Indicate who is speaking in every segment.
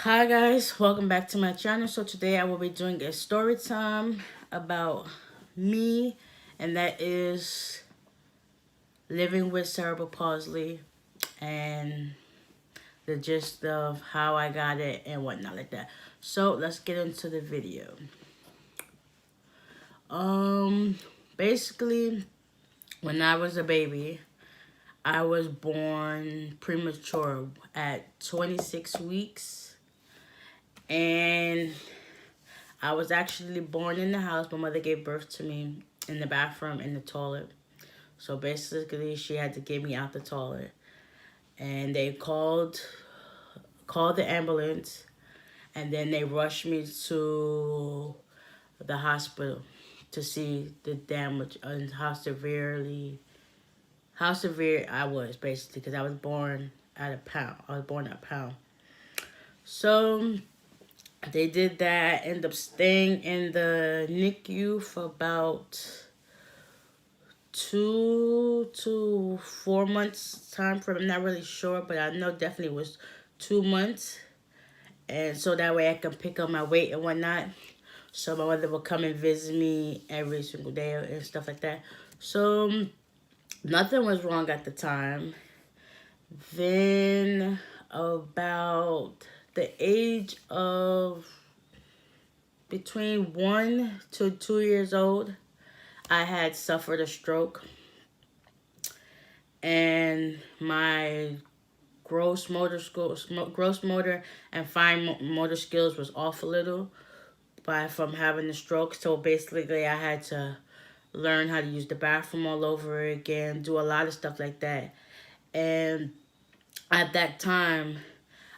Speaker 1: Hi guys, welcome back to my channel. So today I will be doing a story time about me, and that is living with cerebral palsy and the gist of how I got it and whatnot like that. So let's get into the video. Um Basically, when I was a baby, I was born premature at 26 weeks, and I was actually born in the house. My mother gave birth to me in the bathroom in the toilet. So basically, she had to get me out the toilet, and they called the ambulance, and then they rushed me to the hospital to see the damage and how severe I was, basically, because I was born at a pound. I was born at a pound. So they did that. Ended up staying in the NICU for about 2 to 4 months time frame. I'm not really sure, but I know definitely was 2 months. And so that way I can pick up my weight and whatnot. So my mother would come and visit me every single day and stuff like that. So nothing was wrong at the time. Then about the age of between 1 to 2 years old, I had suffered a stroke, and my gross motor and fine motor skills was off a little from having the stroke. So basically, I had to learn how to use the bathroom all over again, do a lot of stuff like that. And at that time,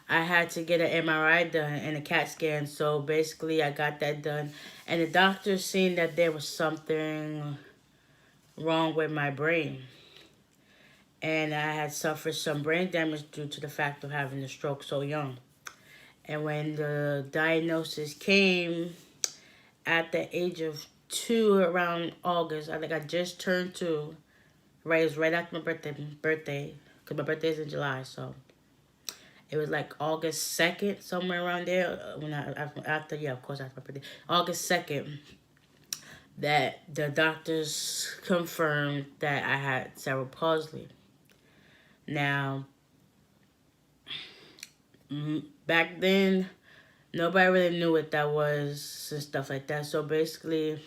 Speaker 1: I had to get an MRI done and a CAT scan. So basically, I got that done, and the doctor seen that there was something wrong with my brain, and I had suffered some brain damage due to the fact of having a stroke so young. And when the diagnosis came at the age of 2, around August, I think I just turned 2. Right, it was right after my birthday, because my birthday is in July, so it was like August 2nd, somewhere around there. When after, yeah, of course, after my birthday, August 2nd, that the doctors confirmed that I had cerebral palsy. Now, back then, nobody really knew what that was and stuff like that. So basically,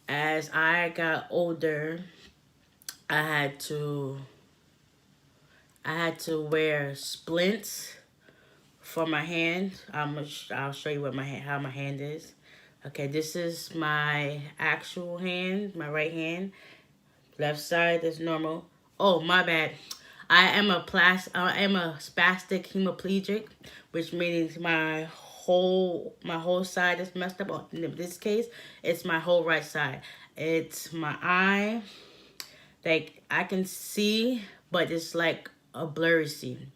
Speaker 1: as I got older, I had to I had to wear splints for my hand. I'll show you how my hand is. Okay, this is my actual hand, my right hand. Left side is normal. Oh, my bad. I am a spastic hemiplegic, which means my whole side is messed up. In this case, it's my whole right side. It's my eye. Like, I can see, but it's like a blurry scene.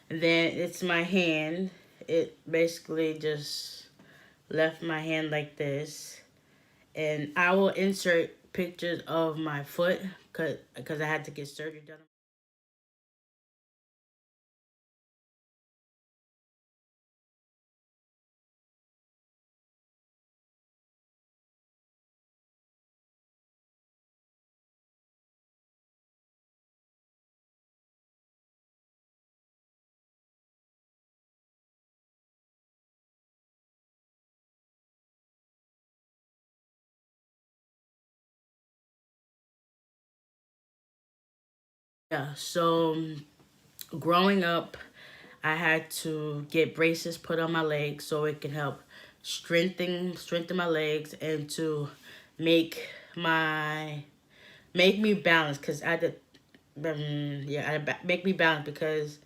Speaker 1: And then it's my hand. It basically just left my hand like this. And I will insert pictures of my foot because I had to get surgery done. Yeah, so growing up, I had to get braces put on my legs so it can help strengthen my legs, and to make my make me balance, because I did make me balance, because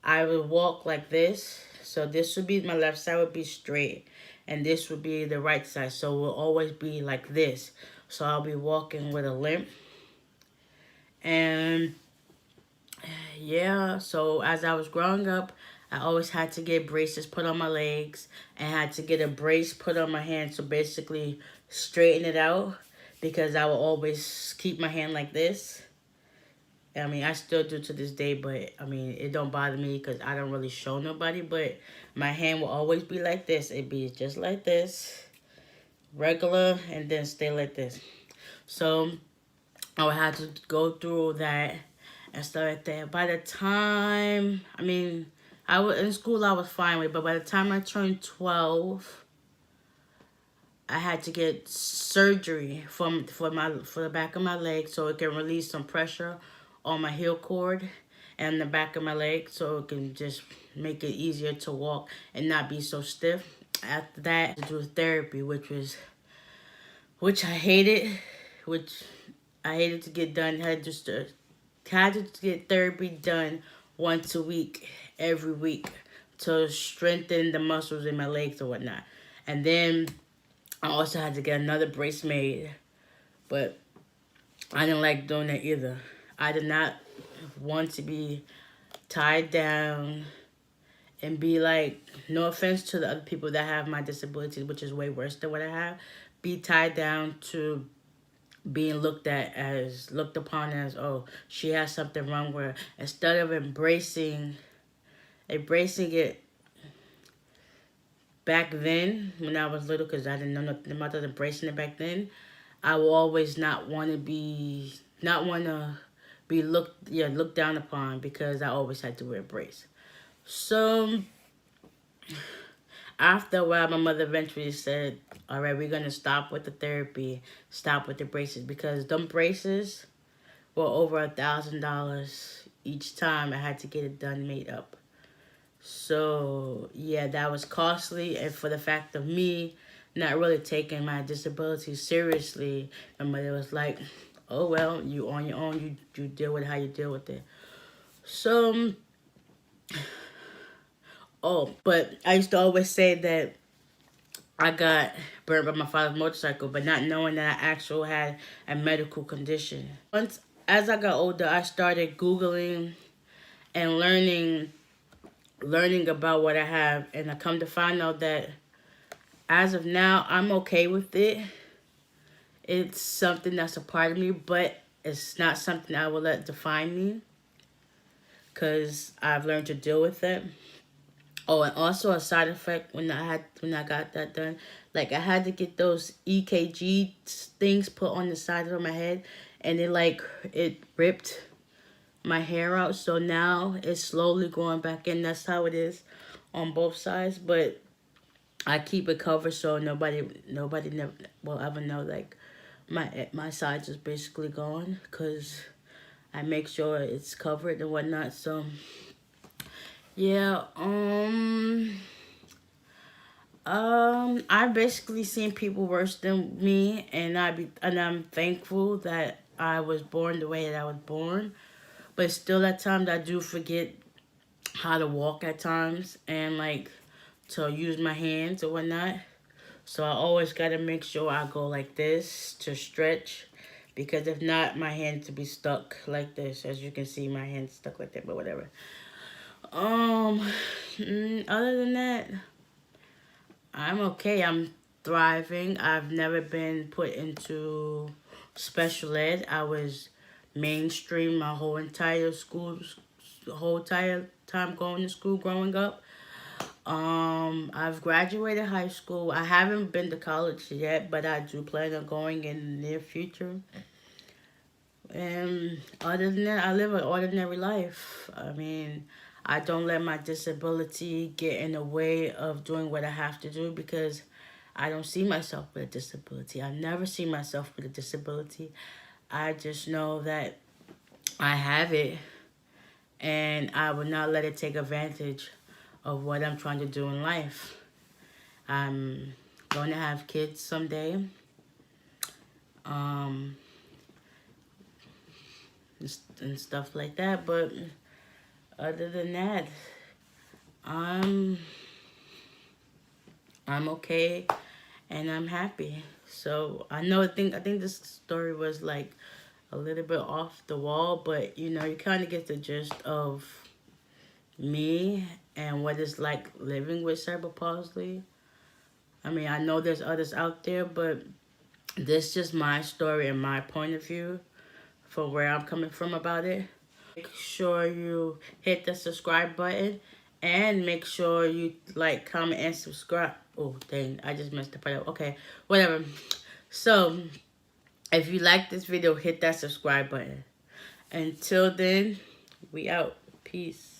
Speaker 1: I would walk like this. So this would be, my left side would be straight, and this would be the right side. So it will always be like this. So I'll be walking with a limp. And yeah, so as I was growing up, I always had to get braces put on my legs, and had to get a brace put on my hand. So basically straighten it out, because I will always keep my hand like this. I mean, I still do to this day, but I mean, it don't bother me because I don't really show nobody. But my hand will always be like this. It'd be just like this, regular, and then stay like this. So I would have to go through that and stuff like that. By the time, I mean, I was in school, I was fine with it, but by the time I turned 12, I had to get surgery for the back of my leg so it can release some pressure on my heel cord and the back of my leg so it can just make it easier to walk and not be so stiff. After that, to do therapy, which I hated, which I hated to get done. Had to get therapy done once a week, every week, to strengthen the muscles in my legs or whatnot. And then I also had to get another brace made, but I didn't like doing that either. I did not want to be tied down and be like, no offense to the other people that have my disability, which is way worse than what I have, be tied down to being looked upon as, oh, she has something wrong with her. Instead of embracing it back then when I was little, because I didn't know nothing about embracing it back then, I will always not want to be looked down upon because I always had to wear a brace. So after a while, my mother eventually said, all right, we're going to stop with the therapy, stop with the braces, because them braces were over $1,000 each time I had to get it done, made up. So, yeah, that was costly. And for the fact of me not really taking my disability seriously, my mother was like, oh, well, you on your own. You deal with how you deal with it. So, but I used to always say that I got burned by my father's motorcycle, but not knowing that I actually had a medical condition. Once, as I got older, I started Googling and learning about what I have, and I come to find out that as of now, I'm okay with it. It's something that's a part of me, but it's not something I will let define me, because I've learned to deal with it. Oh, and also a side effect when I got that done, like I had to get those EKG things put on the side of my head, and it ripped my hair out. So now it's slowly going back in. That's how it is on both sides, but I keep it covered so nobody never will ever know like my sides is basically gone, because I make sure it's covered and whatnot. So yeah, I've basically seen people worse than me, and I'm thankful that I was born the way that I was born. But still, at times I do forget how to walk at times and like to use my hands or whatnot. So I always gotta make sure I go like this to stretch, because if not, my hands to be stuck like this. As you can see, my hand's stuck like that. But whatever. Other than that, I'm okay. I'm thriving. I've never been put into special ed. I was mainstream my whole entire time going to school growing up. I've graduated high school. I haven't been to college yet, but I do plan on going in the near future. And other than that, I live an ordinary life. I mean, I don't let my disability get in the way of doing what I have to do, because I don't see myself with a disability. I never see myself with a disability. I just know that I have it, and I will not let it take advantage of what I'm trying to do in life. I'm going to have kids someday. And stuff like that, but other than that, I'm okay and I'm happy. So I think this story was like a little bit off the wall, but you kind of get the gist of me and what it's like living with cerebral palsy. I mean, I know there's others out there, but this is just my story and my point of view from where I'm coming from about it. Make sure you hit the subscribe button And make sure you like, comment, and subscribe. Oh, dang. I just messed the part up. Okay. Whatever. So, if you like this video, hit that subscribe button. Until then, we out. Peace.